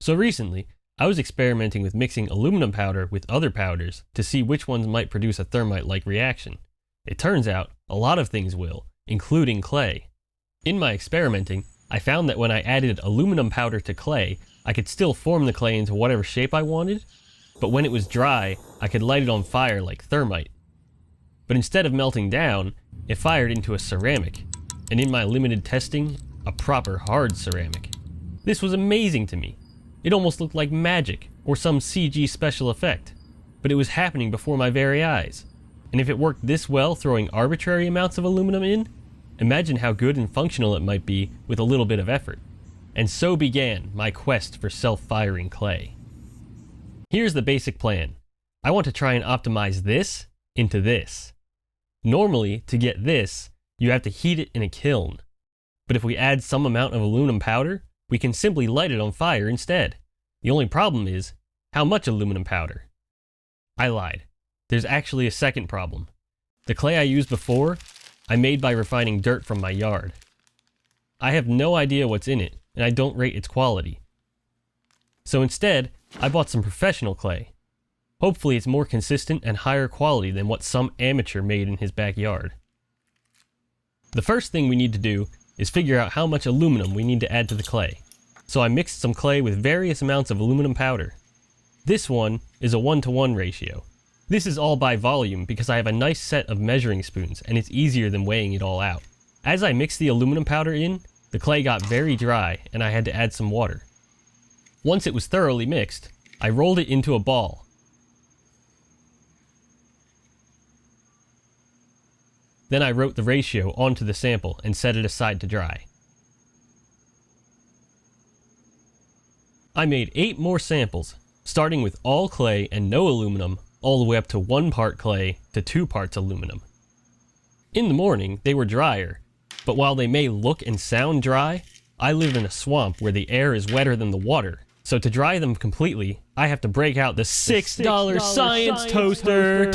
So recently, I was experimenting with mixing aluminum powder with other powders to see which ones might produce a thermite-like reaction. It turns out, a lot of things will, including clay. In my experimenting, I found that when I added aluminum powder to clay, I could still form the clay into whatever shape I wanted, but when it was dry, I could light it on fire like thermite. But instead of melting down, it fired into a ceramic, and in my limited testing, a proper hard ceramic. This was amazing to me. It almost looked like magic, or some CG special effect, but it was happening before my very eyes. And if it worked this well throwing arbitrary amounts of aluminum in, imagine how good and functional it might be with a little bit of effort. And so began my quest for self-firing clay. Here's the basic plan. I want to try and optimize this into this. Normally, to get this, you have to heat it in a kiln. But if we add some amount of aluminum powder, we can simply light it on fire instead. The only problem is, how much aluminum powder? I lied. There's actually a second problem. The clay I used before, I made by refining dirt from my yard. I have no idea what's in it, and I don't rate its quality. So instead, I bought some professional clay. Hopefully it's more consistent and higher quality than what some amateur made in his backyard. The first thing we need to do is figure out how much aluminum we need to add to the clay. So I mixed some clay with various amounts of aluminum powder. This one is a 1-to-1 ratio. This is all by volume because I have a nice set of measuring spoons and it's easier than weighing it all out. As I mixed the aluminum powder in, the clay got very dry and I had to add some water. Once it was thoroughly mixed, I rolled it into a ball. Then I wrote the ratio onto the sample and set it aside to dry. I made 8 more samples, starting with all clay and no aluminum, all the way up to 1 part clay to 2 parts aluminum. In the morning, they were drier, but while they may look and sound dry, I live in a swamp where the air is wetter than the water, so to dry them completely, I have to break out the $6 science toaster.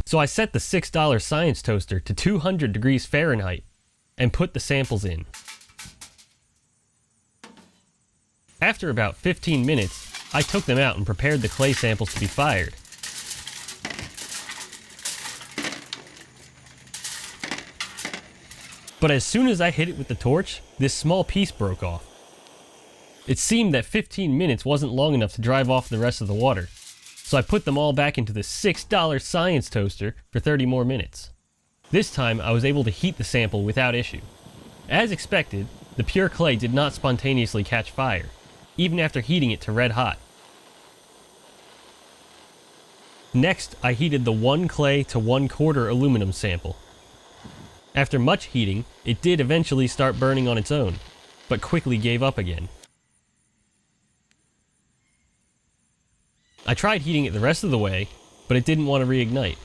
So I set the $6 science toaster to 200 degrees Fahrenheit and put the samples in. After about 15 minutes, I took them out and prepared the clay samples to be fired. But as soon as I hit it with the torch, this small piece broke off. It seemed that 15 minutes wasn't long enough to drive off the rest of the water. So I put them all back into the $6 science toaster for 30 more minutes. This time I was able to heat the sample without issue. As expected, the pure clay did not spontaneously catch fire, even after heating it to red hot. Next, I heated the 1 clay to 1/4 aluminum sample. After much heating, it did eventually start burning on its own, but quickly gave up again. I tried heating it the rest of the way, but it didn't want to reignite.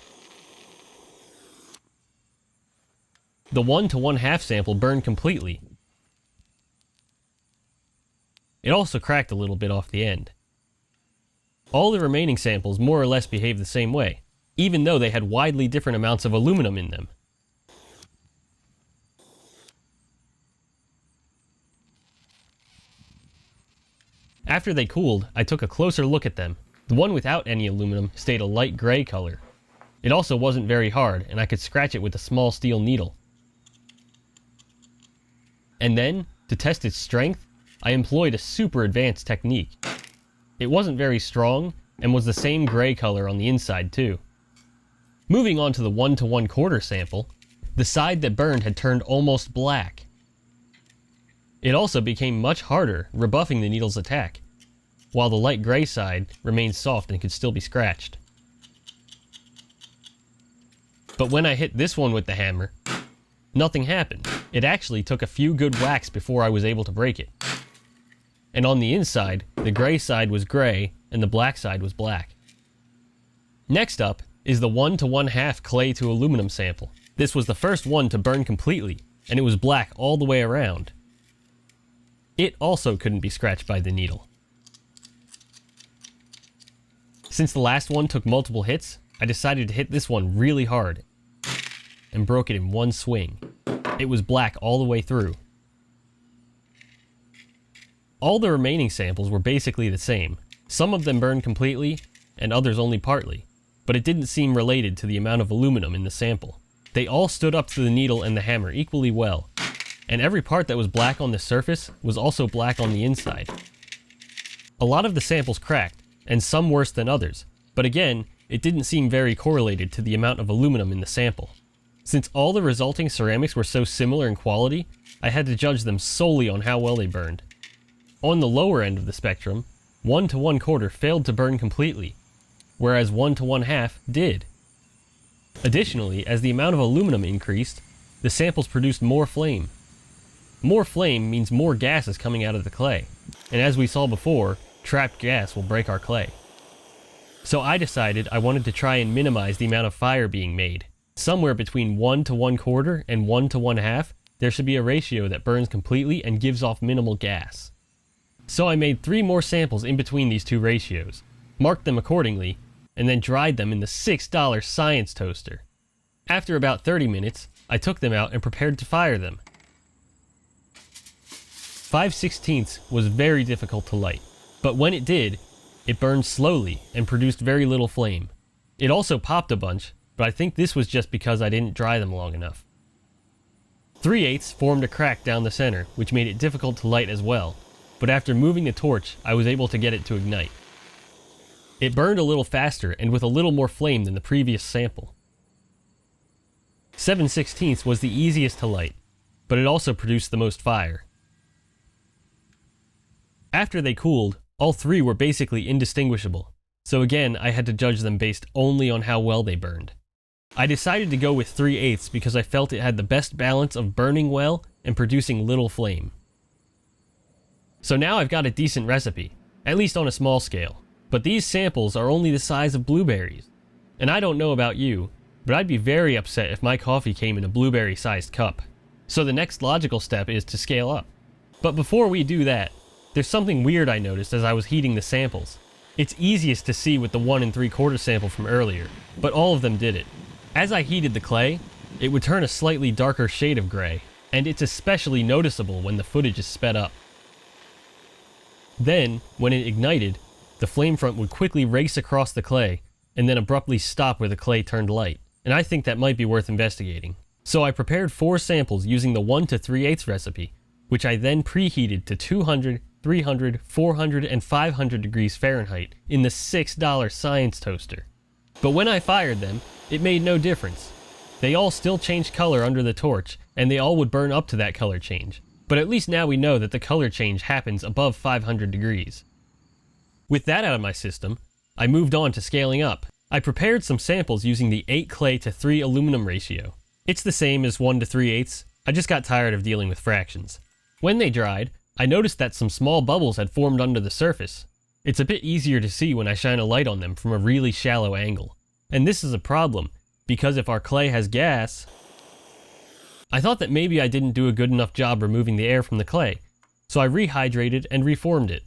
The 1 to 1/2 sample burned completely. It also cracked a little bit off the end. All the remaining samples more or less behaved the same way, even though they had widely different amounts of aluminum in them. After they cooled, I took a closer look at them. The one without any aluminum stayed a light gray color. It also wasn't very hard, and I could scratch it with a small steel needle. And then, to test its strength, I employed a super advanced technique. It wasn't very strong, and was the same gray color on the inside too. Moving on to the 1 to 1/4 sample, the side that burned had turned almost black. It also became much harder, rebuffing the needle's attack, while the light gray side remained soft and could still be scratched. But when I hit this one with the hammer, nothing happened. It actually took a few good whacks before I was able to break it. And on the inside, the gray side was gray and the black side was black. Next up is the 1 to 1/2 clay to aluminum sample. This was the first one to burn completely, and it was black all the way around. It also couldn't be scratched by the needle. Since the last one took multiple hits, I decided to hit this one really hard and broke it in one swing. It was black all the way through. All the remaining samples were basically the same. Some of them burned completely, and others only partly, but it didn't seem related to the amount of aluminum in the sample. They all stood up to the needle and the hammer equally well, and every part that was black on the surface was also black on the inside. A lot of the samples cracked, and some worse than others, but again, it didn't seem very correlated to the amount of aluminum in the sample. Since all the resulting ceramics were so similar in quality, I had to judge them solely on how well they burned. On the lower end of the spectrum, 1 to 1/4 failed to burn completely, whereas 1 to 1/2 did. Additionally, as the amount of aluminum increased, the samples produced more flame. More flame means more gas is coming out of the clay, and as we saw before, trapped gas will break our clay. So I decided I wanted to try and minimize the amount of fire being made. Somewhere between 1 to 1/4 and 1 to 1/2, there should be a ratio that burns completely and gives off minimal gas. So I made 3 more samples in between these two ratios, marked them accordingly, and then dried them in the $6 science toaster. After about 30 minutes, I took them out and prepared to fire them. 5/16 was very difficult to light, but when it did, it burned slowly and produced very little flame. It also popped a bunch, but I think this was just because I didn't dry them long enough. 3/8 formed a crack down the center, which made it difficult to light as well, but after moving the torch, I was able to get it to ignite. It burned a little faster and with a little more flame than the previous sample. 7/16 was the easiest to light, but it also produced the most fire. After they cooled, all 3 were basically indistinguishable, so again I had to judge them based only on how well they burned. I decided to go with 3/8 because I felt it had the best balance of burning well and producing little flame. So now I've got a decent recipe, at least on a small scale, but these samples are only the size of blueberries. And I don't know about you, but I'd be very upset if my coffee came in a blueberry-sized cup. So the next logical step is to scale up. But before we do that, there's something weird I noticed as I was heating the samples. It's easiest to see with the 1 3/4 sample from earlier, but all of them did it. As I heated the clay, it would turn a slightly darker shade of gray, and it's especially noticeable when the footage is sped up. Then, when it ignited, the flame front would quickly race across the clay, and then abruptly stop where the clay turned light, and I think that might be worth investigating. So I prepared 4 samples using the 1 to 3/8 recipe, which I then preheated to 200, 300, 400, and 500 degrees Fahrenheit in the $6 science toaster. But when I fired them, it made no difference. They all still changed color under the torch, and they all would burn up to that color change. But at least now we know that the color change happens above 500 degrees. With that out of my system, I moved on to scaling up. I prepared some samples using the 8 clay to 3 aluminum ratio. It's the same as 1 to 3/8, I just got tired of dealing with fractions. When they dried, I noticed that some small bubbles had formed under the surface. It's a bit easier to see when I shine a light on them from a really shallow angle. And this is a problem, because if our clay has gas, I thought that maybe I didn't do a good enough job removing the air from the clay, so I rehydrated and reformed it.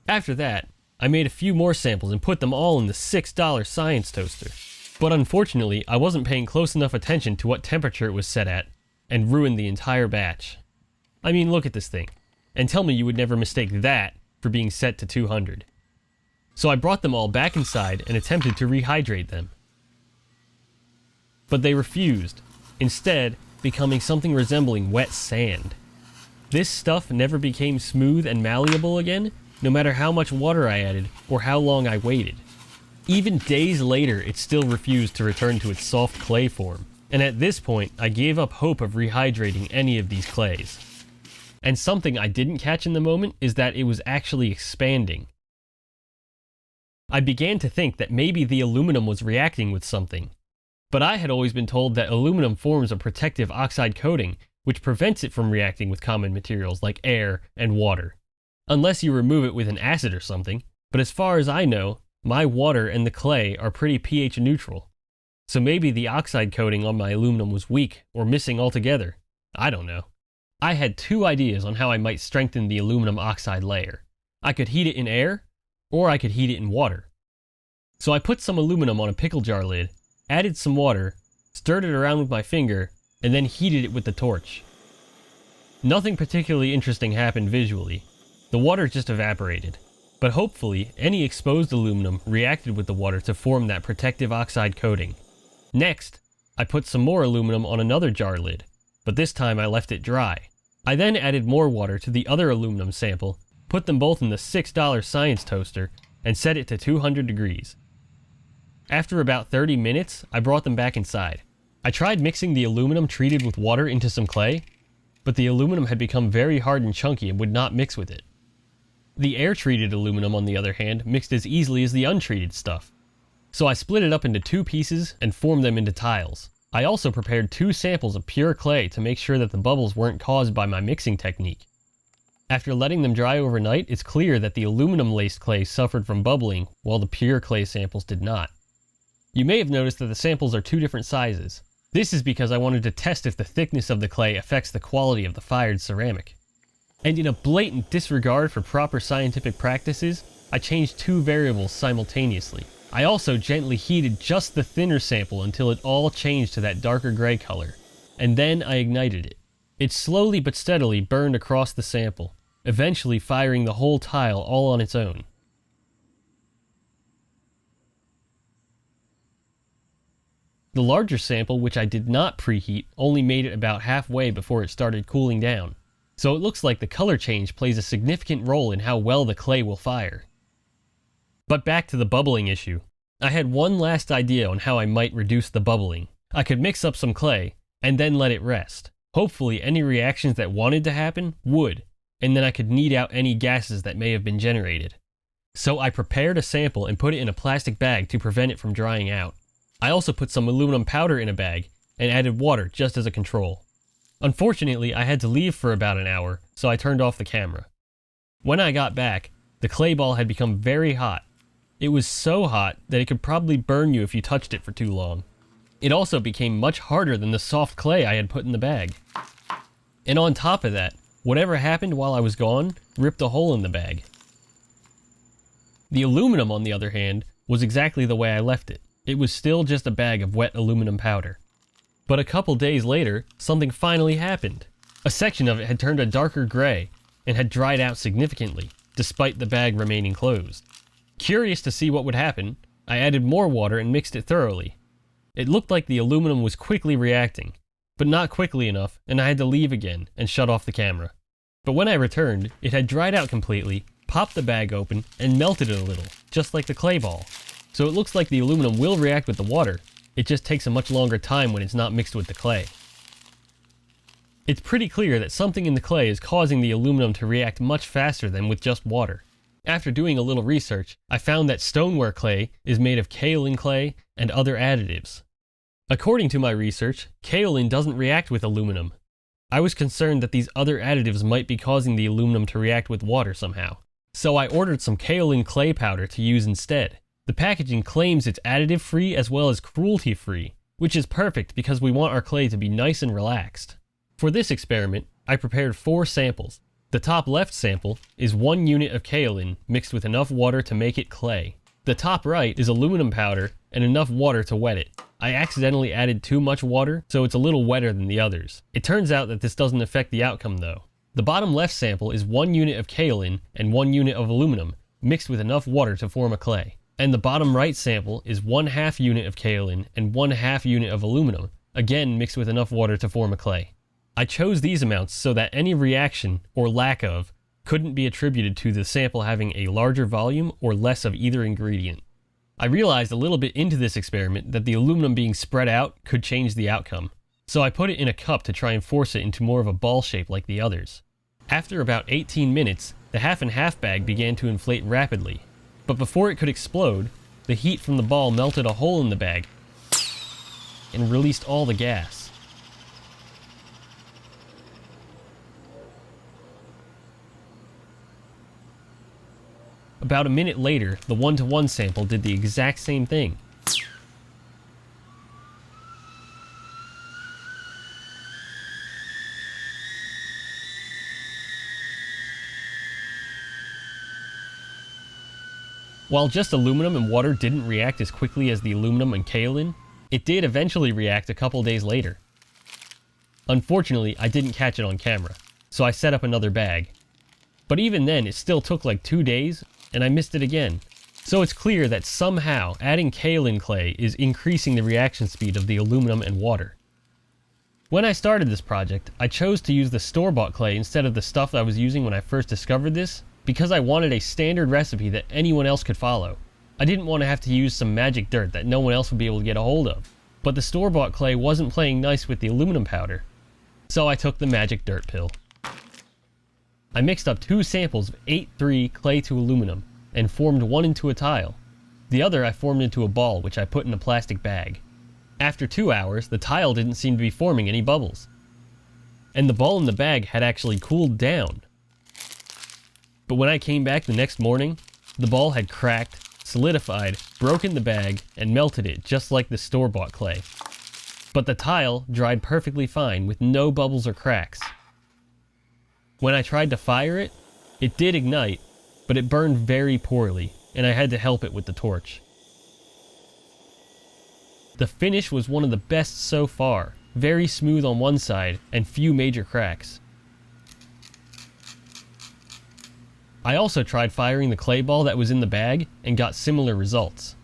After that, I made a few more samples and put them all in the $6 science toaster. But unfortunately, I wasn't paying close enough attention to what temperature it was set at, and ruined the entire batch. I mean, look at this thing, and tell me you would never mistake that for being set to 200. So I brought them all back inside and attempted to rehydrate them. But they refused, instead becoming something resembling wet sand. This stuff never became smooth and malleable again, no matter how much water I added or how long I waited. Even days later, it still refused to return to its soft clay form, and at this point, I gave up hope of rehydrating any of these clays. And something I didn't catch in the moment is that it was actually expanding. I began to think that maybe the aluminum was reacting with something, but I had always been told that aluminum forms a protective oxide coating, which prevents it from reacting with common materials like air and water. Unless you remove it with an acid or something, but as far as I know, my water and the clay are pretty pH neutral. So maybe the oxide coating on my aluminum was weak or missing altogether. I don't know. I had 2 ideas on how I might strengthen the aluminum oxide layer. I could heat it in air, or I could heat it in water. So I put some aluminum on a pickle jar lid, added some water, stirred it around with my finger, and then heated it with the torch. Nothing particularly interesting happened visually. The water just evaporated. But hopefully, any exposed aluminum reacted with the water to form that protective oxide coating. Next, I put some more aluminum on another jar lid, but this time I left it dry. I then added more water to the other aluminum sample, put them both in the $6 science toaster, and set it to 200 degrees. After about 30 minutes, I brought them back inside. I tried mixing the aluminum treated with water into some clay, but the aluminum had become very hard and chunky and would not mix with it. The air-treated aluminum, on the other hand, mixed as easily as the untreated stuff. So I split it up into 2 pieces and formed them into tiles. I also prepared 2 samples of pure clay to make sure that the bubbles weren't caused by my mixing technique. After letting them dry overnight, it's clear that the aluminum-laced clay suffered from bubbling, while the pure clay samples did not. You may have noticed that the samples are 2 different sizes. This is because I wanted to test if the thickness of the clay affects the quality of the fired ceramic. And in a blatant disregard for proper scientific practices, I changed 2 variables simultaneously. I also gently heated just the thinner sample until it all changed to that darker gray color, and then I ignited it. It slowly but steadily burned across the sample, eventually firing the whole tile all on its own. The larger sample, which I did not preheat, only made it about halfway before it started cooling down. So it looks like the color change plays a significant role in how well the clay will fire. But back to the bubbling issue. I had one last idea on how I might reduce the bubbling. I could mix up some clay, and then let it rest. Hopefully any reactions that wanted to happen would, and then I could knead out any gases that may have been generated. So I prepared a sample and put it in a plastic bag to prevent it from drying out. I also put some aluminum powder in a bag, and added water just as a control. Unfortunately, I had to leave for about an hour, so I turned off the camera. When I got back, the clay ball had become very hot. It was so hot that it could probably burn you if you touched it for too long. It also became much harder than the soft clay I had put in the bag. And on top of that, whatever happened while I was gone ripped a hole in the bag. The aluminum, on the other hand, was exactly the way I left it. It was still just a bag of wet aluminum powder. But a couple days later, something finally happened. A section of it had turned a darker gray and had dried out significantly, despite the bag remaining closed. Curious to see what would happen, I added more water and mixed it thoroughly. It looked like the aluminum was quickly reacting, but not quickly enough, and I had to leave again and shut off the camera. But when I returned, it had dried out completely, popped the bag open, and melted it a little, just like the clay ball. So it looks like the aluminum will react with the water. It just takes a much longer time when it's not mixed with the clay. It's pretty clear that something in the clay is causing the aluminum to react much faster than with just water. After doing a little research, I found that stoneware clay is made of kaolin clay and other additives. According to my research, kaolin doesn't react with aluminum. I was concerned that these other additives might be causing the aluminum to react with water somehow. So I ordered some kaolin clay powder to use instead. The packaging claims it's additive-free as well as cruelty-free, which is perfect because we want our clay to be nice and relaxed. For this experiment, I prepared 4 samples. The top left sample is 1 unit of kaolin mixed with enough water to make it clay. The top right is aluminum powder and enough water to wet it. I accidentally added too much water, so it's a little wetter than the others. It turns out that this doesn't affect the outcome though. The bottom left sample is 1 unit of kaolin and 1 unit of aluminum mixed with enough water to form a clay. And the bottom right sample is 1/2 unit of kaolin and 1/2 unit of aluminum, again mixed with enough water to form a clay. I chose these amounts so that any reaction, or lack of, couldn't be attributed to the sample having a larger volume or less of either ingredient. I realized a little bit into this experiment that the aluminum being spread out could change the outcome, so I put it in a cup to try and force it into more of a ball shape like the others. After about 18 minutes, the half and half bag began to inflate rapidly. But before it could explode, the heat from the ball melted a hole in the bag and released all the gas. About a minute later, the 1-to-1 sample did the exact same thing. While just aluminum and water didn't react as quickly as the aluminum and kaolin, It did eventually react a couple days later. Unfortunately, I didn't catch it on camera, so I set up another bag. But even then, it still took like 2 days, and I missed it again. So it's clear that somehow adding kaolin clay is increasing the reaction speed of the aluminum and water. When I started this project, I chose to use the store-bought clay instead of the stuff I was using when I first discovered this, because I wanted a standard recipe that anyone else could follow. I didn't want to have to use some magic dirt that no one else would be able to get a hold of. But the store-bought clay wasn't playing nice with the aluminum powder, so I took the magic dirt pill. I mixed up 2 samples of 8-3 clay to aluminum and formed one into a tile. The other I formed into a ball, which I put in a plastic bag. After 2 hours, the tile didn't seem to be forming any bubbles. And the ball in the bag had actually cooled down. But when I came back the next morning, the ball had cracked, solidified, broken the bag, and melted it just like the store-bought clay. But the tile dried perfectly fine with no bubbles or cracks. When I tried to fire it, it did ignite, but it burned very poorly, and I had to help it with the torch. The finish was one of the best so far, very smooth on one side and few major cracks. I also tried firing the clay ball that was in the bag and got similar results.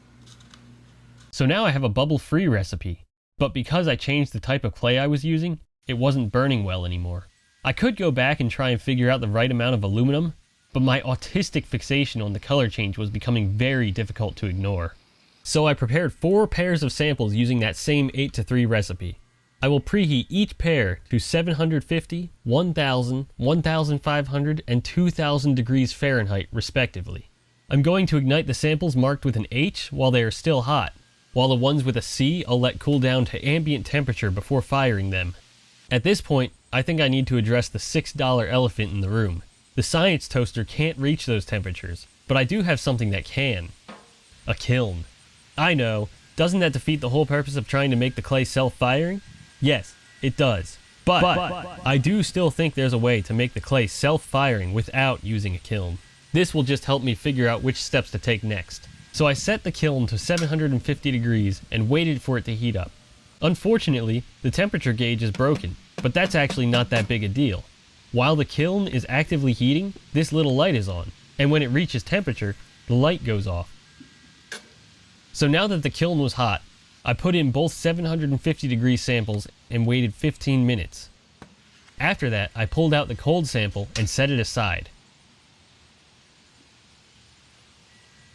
So now I have a bubble-free recipe, but because I changed the type of clay I was using, it wasn't burning well anymore. I could go back and try and figure out the right amount of aluminum, but my autistic fixation on the color change was becoming very difficult to ignore. So I prepared 4 pairs of samples using that same 8-3 recipe. I will preheat each pair to 750, 1000, 1500, and 2000 degrees Fahrenheit respectively. I'm going to ignite the samples marked with an H while they are still hot, while the ones with a C I'll let cool down to ambient temperature before firing them. At this point, I think I need to address the $6 elephant in the room. The science toaster can't reach those temperatures, but I do have something that can. A kiln. I know, doesn't that defeat the whole purpose of trying to make the clay self-firing? Yes, it does. But I do still think there's a way to make the clay self-firing without using a kiln. This will just help me figure out which steps to take next. So I set the kiln to 750 degrees and waited for it to heat up. Unfortunately, the temperature gauge is broken, but that's actually not that big a deal. While the kiln is actively heating, this little light is on, and when it reaches temperature, the light goes off. So now that the kiln was hot, I put in both 750 degree samples and waited 15 minutes. After that, I pulled out the cold sample and set it aside.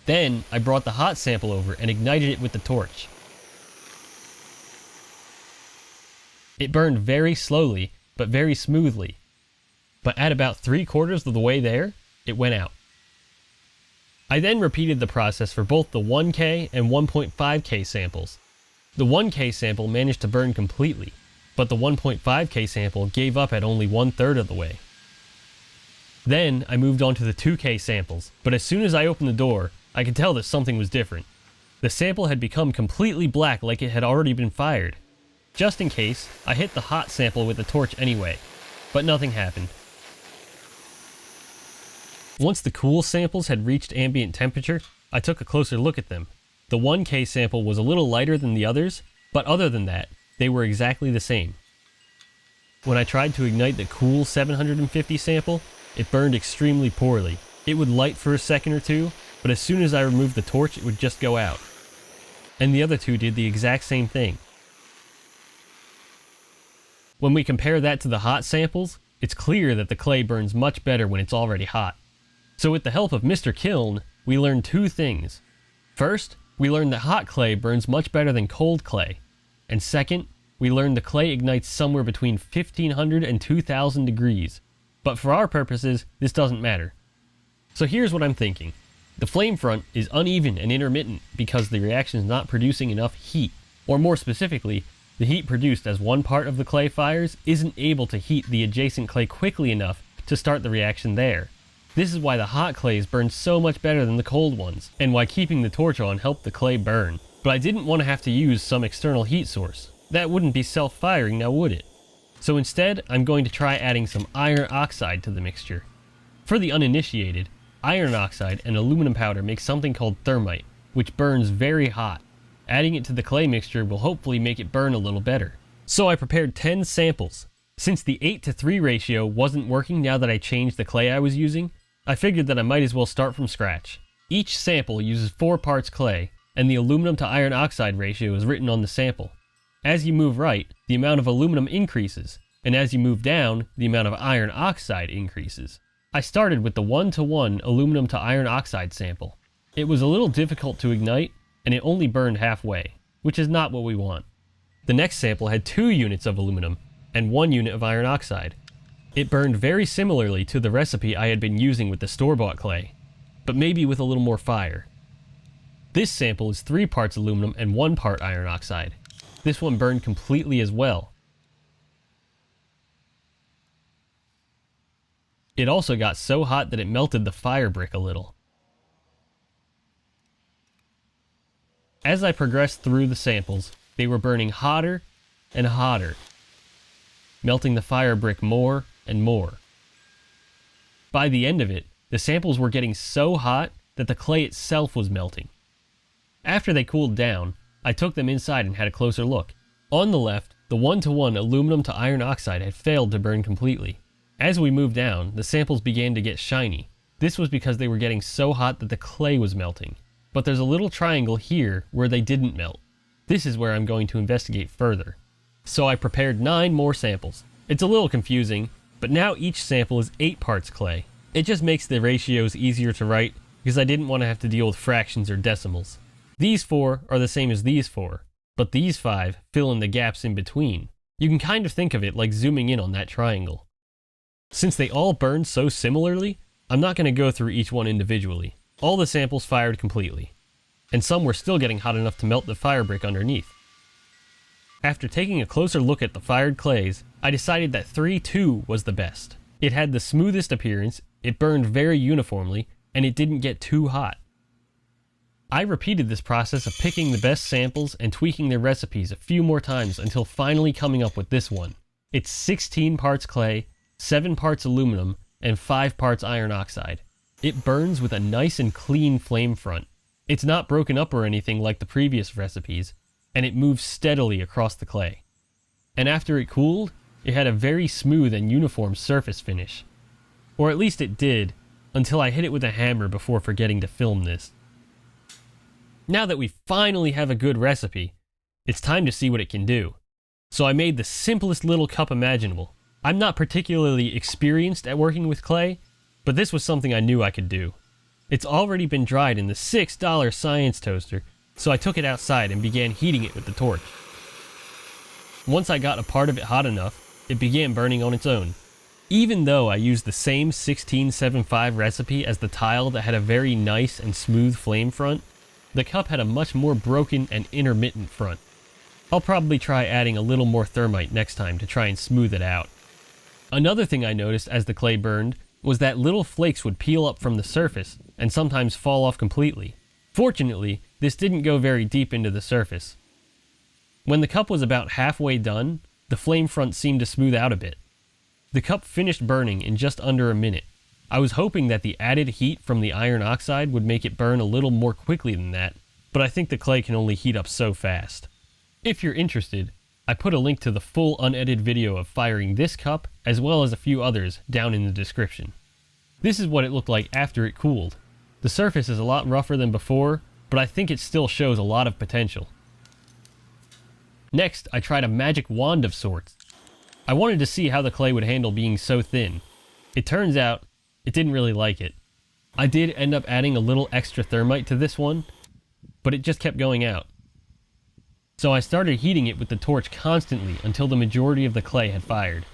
Then, I brought the hot sample over and ignited it with the torch. It burned very slowly, but very smoothly. But at about 3/4 of the way there, it went out. I then repeated the process for both the 1K and 1.5K samples. The 1K sample managed to burn completely, but the 1.5K sample gave up at only 1/3 of the way. Then I moved on to the 2K samples, but as soon as I opened the door, I could tell that something was different. The sample had become completely black like it had already been fired. Just in case, I hit the hot sample with the torch anyway, but nothing happened. Once the cool samples had reached ambient temperature, I took a closer look at them. The 1K sample was a little lighter than the others, but other than that, they were exactly the same. When I tried to ignite the cool 750 sample, it burned extremely poorly. It would light for a second or two, but as soon as I removed the torch, it would just go out. And the other two did the exact same thing. When we compare that to the hot samples, it's clear that the clay burns much better when it's already hot. So with the help of Mr. Kiln, we learned 2 things. First, we learned that hot clay burns much better than cold clay. And second, we learned the clay ignites somewhere between 1500 and 2000 degrees. But for our purposes, this doesn't matter. So here's what I'm thinking. The flame front is uneven and intermittent because the reaction is not producing enough heat. Or more specifically, the heat produced as one part of the clay fires isn't able to heat the adjacent clay quickly enough to start the reaction there. This is why the hot clays burn so much better than the cold ones, and why keeping the torch on helped the clay burn. But I didn't want to have to use some external heat source. That wouldn't be self-firing now, would it? So instead, I'm going to try adding some iron oxide to the mixture. For the uninitiated, iron oxide and aluminum powder make something called thermite, which burns very hot. Adding it to the clay mixture will hopefully make it burn a little better. So I prepared 10 samples. Since the 8:3 ratio wasn't working now that I changed the clay I was using, I figured that I might as well start from scratch. Each sample uses 4 parts clay, and the aluminum to iron oxide ratio is written on the sample. As you move right, the amount of aluminum increases, and as you move down, the amount of iron oxide increases. I started with the 1:1 aluminum to iron oxide sample. It was a little difficult to ignite, and it only burned halfway, which is not what we want. The next sample had 2 units of aluminum and 1 unit of iron oxide. It burned very similarly to the recipe I had been using with the store-bought clay, but maybe with a little more fire. This sample is 3 parts aluminum and 1 part iron oxide. This one burned completely as well. It also got so hot that it melted the fire brick a little. As I progressed through the samples, they were burning hotter and hotter, melting the fire brick more and more. By the end of it, the samples were getting so hot that the clay itself was melting. After they cooled down, I took them inside and had a closer look. On the left, the 1:1 aluminum to iron oxide had failed to burn completely. As we moved down, the samples began to get shiny. This was because they were getting so hot that the clay was melting. But there's a little triangle here where they didn't melt. This is where I'm going to investigate further. So I prepared 9 more samples. It's a little confusing, but now each sample is 8 parts clay. It just makes the ratios easier to write because I didn't want to have to deal with fractions or decimals. These 4 are the same as these 4, but these 5 fill in the gaps in between. You can kind of think of it like zooming in on that triangle. Since they all burned so similarly, I'm not going to go through each one individually. All the samples fired completely, and some were still getting hot enough to melt the fire brick underneath. After taking a closer look at the fired clays, I decided that 3-2 was the best. It had the smoothest appearance, it burned very uniformly, and it didn't get too hot. I repeated this process of picking the best samples and tweaking their recipes a few more times until finally coming up with this one. It's 16 parts clay, 7 parts aluminum, and 5 parts iron oxide. It burns with a nice and clean flame front. It's not broken up or anything like the previous recipes, and it moves steadily across the clay. And after it cooled, it had a very smooth and uniform surface finish. Or at least it did, until I hit it with a hammer before forgetting to film this. Now that we finally have a good recipe, it's time to see what it can do. So I made the simplest little cup imaginable. I'm not particularly experienced at working with clay, but this was something I knew I could do. It's already been dried in the $6 science toaster, so I took it outside and began heating it with the torch. Once I got a part of it hot enough, it began burning on its own. Even though I used the same 1675 recipe as the tile that had a very nice and smooth flame front, the cup had a much more broken and intermittent front. I'll probably try adding a little more thermite next time to try and smooth it out. Another thing I noticed as the clay burned was that little flakes would peel up from the surface and sometimes fall off completely. Fortunately, this didn't go very deep into the surface. When the cup was about halfway done, the flame front seemed to smooth out a bit. The cup finished burning in just under a minute. I was hoping that the added heat from the iron oxide would make it burn a little more quickly than that, but I think the clay can only heat up so fast. If you're interested, I put a link to the full unedited video of firing this cup, as well as a few others, down in the description. This is what it looked like after it cooled. The surface is a lot rougher than before, but I think it still shows a lot of potential. Next, I tried a magic wand of sorts. I wanted to see how the clay would handle being so thin. It turns out, it didn't really like it. I did end up adding a little extra thermite to this one, but it just kept going out. So I started heating it with the torch constantly until the majority of the clay had fired.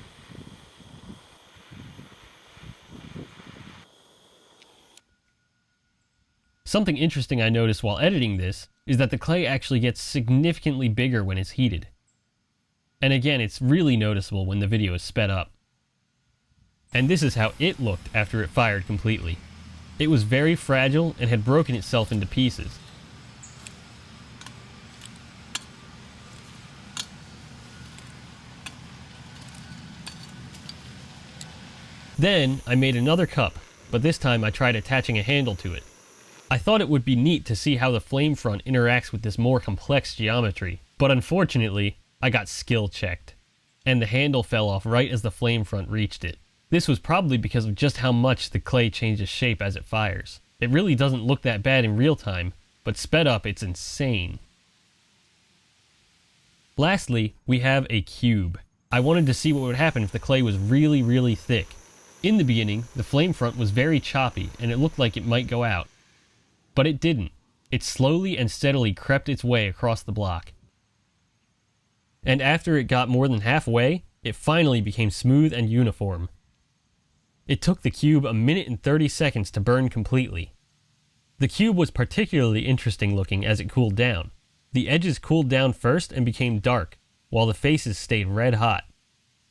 Something interesting I noticed while editing this is that the clay actually gets significantly bigger when it's heated. And again, it's really noticeable when the video is sped up. And this is how it looked after it fired completely. It was very fragile and had broken itself into pieces. Then I made another cup, but this time I tried attaching a handle to it. I thought it would be neat to see how the flame front interacts with this more complex geometry, but unfortunately, I got skill checked, and the handle fell off right as the flame front reached it. This was probably because of just how much the clay changes shape as it fires. It really doesn't look that bad in real time, but sped up it's insane. Lastly, we have a cube. I wanted to see what would happen if the clay was really, really thick. In the beginning, the flame front was very choppy and it looked like it might go out. But it didn't. It slowly and steadily crept its way across the block. And after it got more than halfway, it finally became smooth and uniform. It took the cube 1 minute and 30 seconds to burn completely. The cube was particularly interesting looking as it cooled down. The edges cooled down first and became dark, while the faces stayed red hot.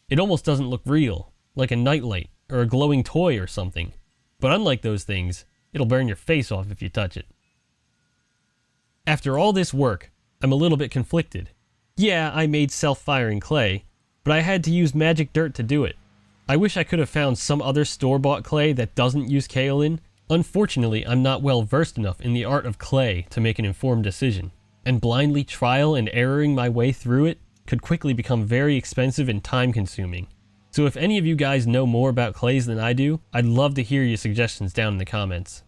It almost doesn't look real, like a nightlight or a glowing toy or something. But unlike those things, it'll burn your face off if you touch it. After all this work, I'm a little bit conflicted. Yeah, I made self-firing clay, but I had to use magic dirt to do it. I wish I could have found some other store-bought clay that doesn't use kaolin. Unfortunately, I'm not well versed enough in the art of clay to make an informed decision, and blindly trial and erroring my way through it could quickly become very expensive and time-consuming. So if any of you guys know more about clays than I do, I'd love to hear your suggestions down in the comments.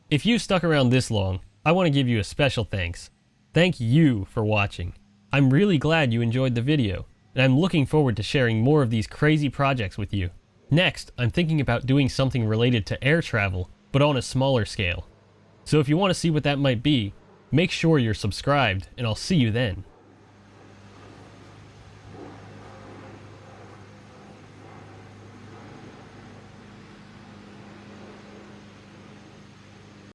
If you stuck around this long, I want to give you a special thanks. Thank you for watching. I'm really glad you enjoyed the video, and I'm looking forward to sharing more of these crazy projects with you. Next, I'm thinking about doing something related to air travel, but on a smaller scale. So if you want to see what that might be, make sure you're subscribed, and I'll see you then.